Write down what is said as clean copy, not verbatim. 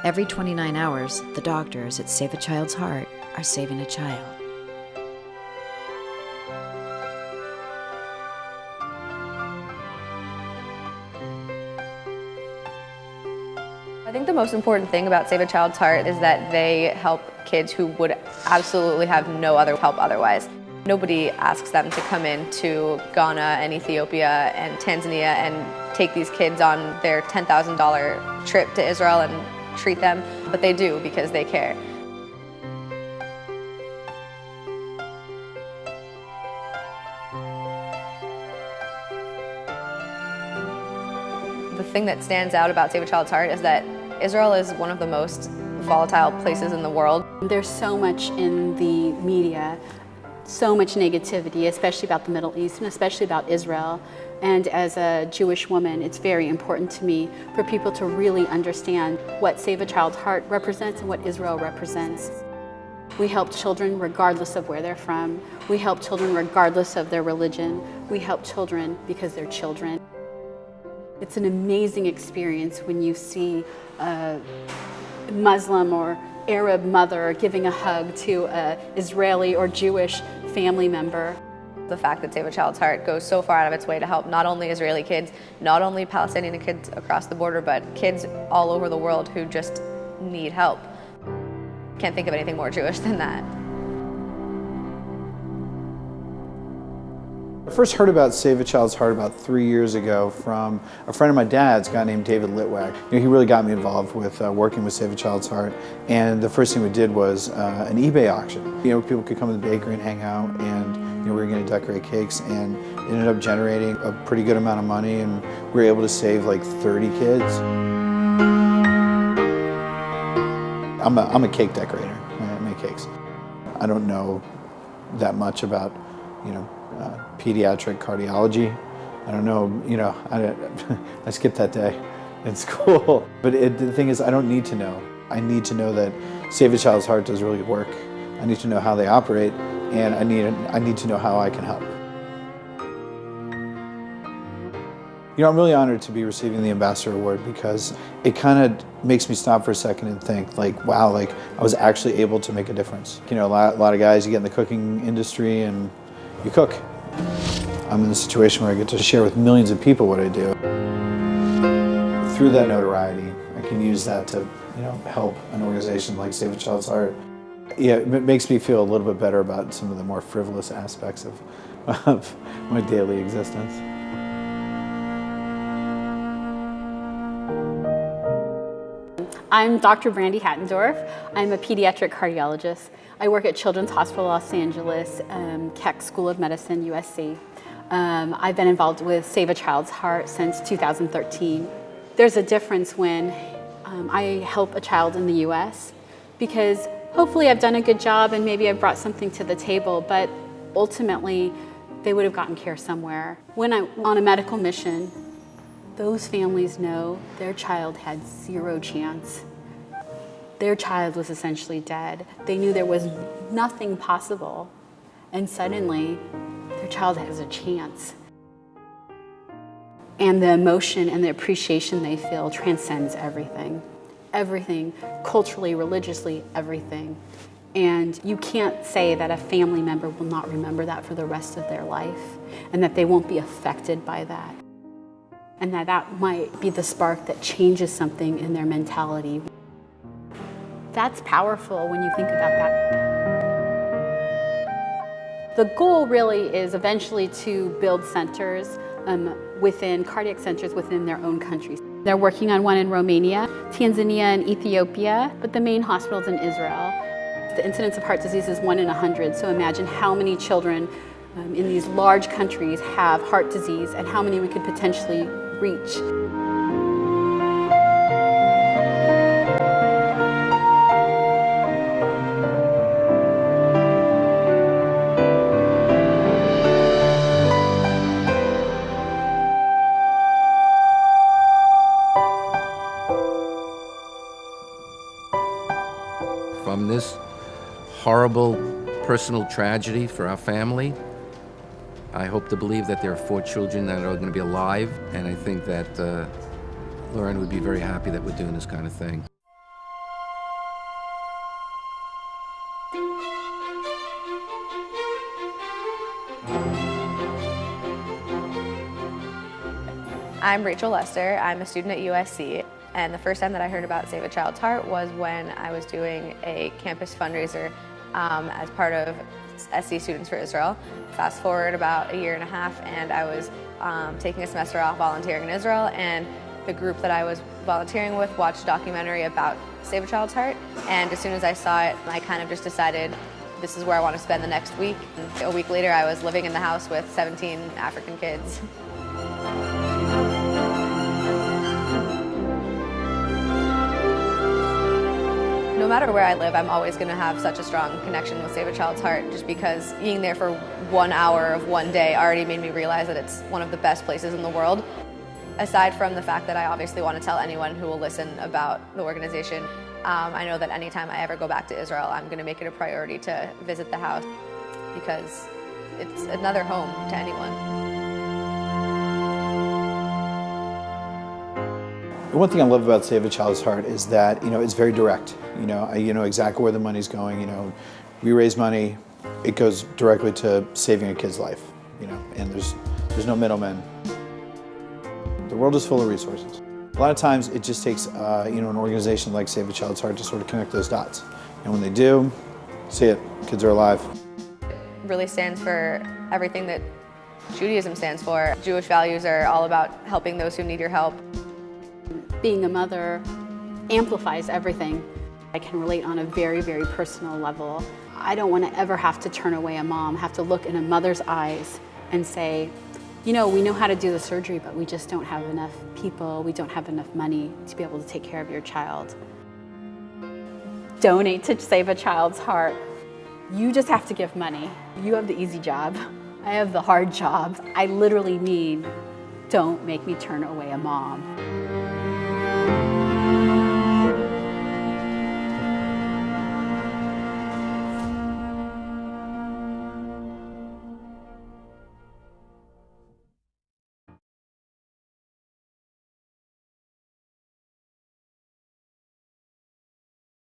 Every 29 hours, the doctors at Save a Child's Heart are saving a child. I think the most important thing about Save a Child's Heart is that they help kids who would absolutely have no other help otherwise. Nobody asks them to come into Ghana and Ethiopia and Tanzania and take these kids on their $10,000 trip to Israel and treat them, but they do because they care. The thing that stands out about Save a Child's Heart is that Israel is one of the most volatile places in the world. There's so much in the media, so much negativity, especially about the Middle East and especially about Israel. And as a Jewish woman, it's very important to me for people to really understand what Save a Child's Heart represents and what Israel represents. We help children regardless of where they're from. We help children regardless of their religion. We help children because they're children. It's an amazing experience when you see a Muslim or Arab mother giving a hug to an Israeli or Jewish family member. The fact that Save a Child's Heart goes so far out of its way to help not only Israeli kids, not only Palestinian kids across the border, but kids all over the world who just need help. Can't think of anything more Jewish than that. I first heard about Save a Child's Heart about 3 years ago from a friend of my dad's, a guy named David Litwack. He really got me involved with working with Save a Child's Heart, and the first thing we did was an eBay auction. People could come to the bakery and hang out, and we were going to decorate cakes, and it ended up generating a pretty good amount of money, and we were able to save like 30 kids. I'm a cake decorator. I make cakes. I don't know that much about, pediatric cardiology. I don't know, I skipped that day in school. But the thing is, I don't need to know. I need to know that Save a Child's Heart does really work. I need to know how they operate, and I need to know how I can help. I'm really honored to be receiving the Ambassador Award because it kind of makes me stop for a second and think, wow, I was actually able to make a difference. A lot of guys, you get in the cooking industry and you cook. I'm in a situation where I get to share with millions of people what I do. Through that notoriety, I can use that to, help an organization like Save a Child's Heart. Yeah, it makes me feel a little bit better about some of the more frivolous aspects of my daily existence. I'm Dr. Brandy Hattendorf. I'm a pediatric cardiologist. I work at Children's Hospital Los Angeles, Keck School of Medicine, USC. I've been involved with Save a Child's Heart since 2013. There's a difference when I help a child in the US because hopefully I've done a good job and maybe I've brought something to the table, but ultimately they would have gotten care somewhere. When I'm on a medical mission, those families know their child had zero chance. Their child was essentially dead. They knew there was nothing possible, and suddenly their child has a chance. And the emotion and the appreciation they feel transcends everything. Everything, culturally, religiously, everything. And you can't say that a family member will not remember that for the rest of their life, and that they won't be affected by that. And that might be the spark that changes something in their mentality. That's powerful when you think about that. The goal really is eventually to build centers cardiac centers within their own countries. They're working on one in Romania, Tanzania, and Ethiopia, but the main hospital's in Israel. The incidence of heart disease is 1 in 100, so imagine how many children in these large countries have heart disease and how many we could potentially reach. From this horrible personal tragedy for our family, I hope to believe that there are 4 children that are going to be alive, and I think that Lauren would be very happy that we're doing this kind of thing. I'm Rachel Lester. I'm a student at USC. And the first time that I heard about Save a Child's Heart was when I was doing a campus fundraiser as part of SC Students for Israel. Fast forward about a year and a half, and I was taking a semester off volunteering in Israel, and the group that I was volunteering with watched a documentary about Save a Child's Heart, and as soon as I saw it, I kind of just decided this is where I want to spend the next week. And a week later, I was living in the house with 17 African kids. No matter where I live, I'm always going to have such a strong connection with Save a Child's Heart, just because being there for 1 hour of one day already made me realize that it's one of the best places in the world. Aside from the fact that I obviously want to tell anyone who will listen about the organization, I know that anytime I ever go back to Israel, I'm going to make it a priority to visit the house because it's another home to anyone. One thing I love about Save a Child's Heart is that, it's very direct. You know exactly where the money's going. We raise money, it goes directly to saving a kid's life. And there's no middlemen. The world is full of resources. A lot of times it just takes, an organization like Save a Child's Heart to sort of connect those dots. And when they do, see it, kids are alive. It really stands for everything that Judaism stands for. Jewish values are all about helping those who need your help. Being a mother amplifies everything. I can relate on a very, very personal level. I don't want to ever have to turn away a mom, have to look in a mother's eyes and say, we know how to do the surgery, but we just don't have enough people, we don't have enough money to be able to take care of your child. Donate to Save a Child's Heart. You just have to give money. You have the easy job. I have the hard job. I literally need, don't make me turn away a mom.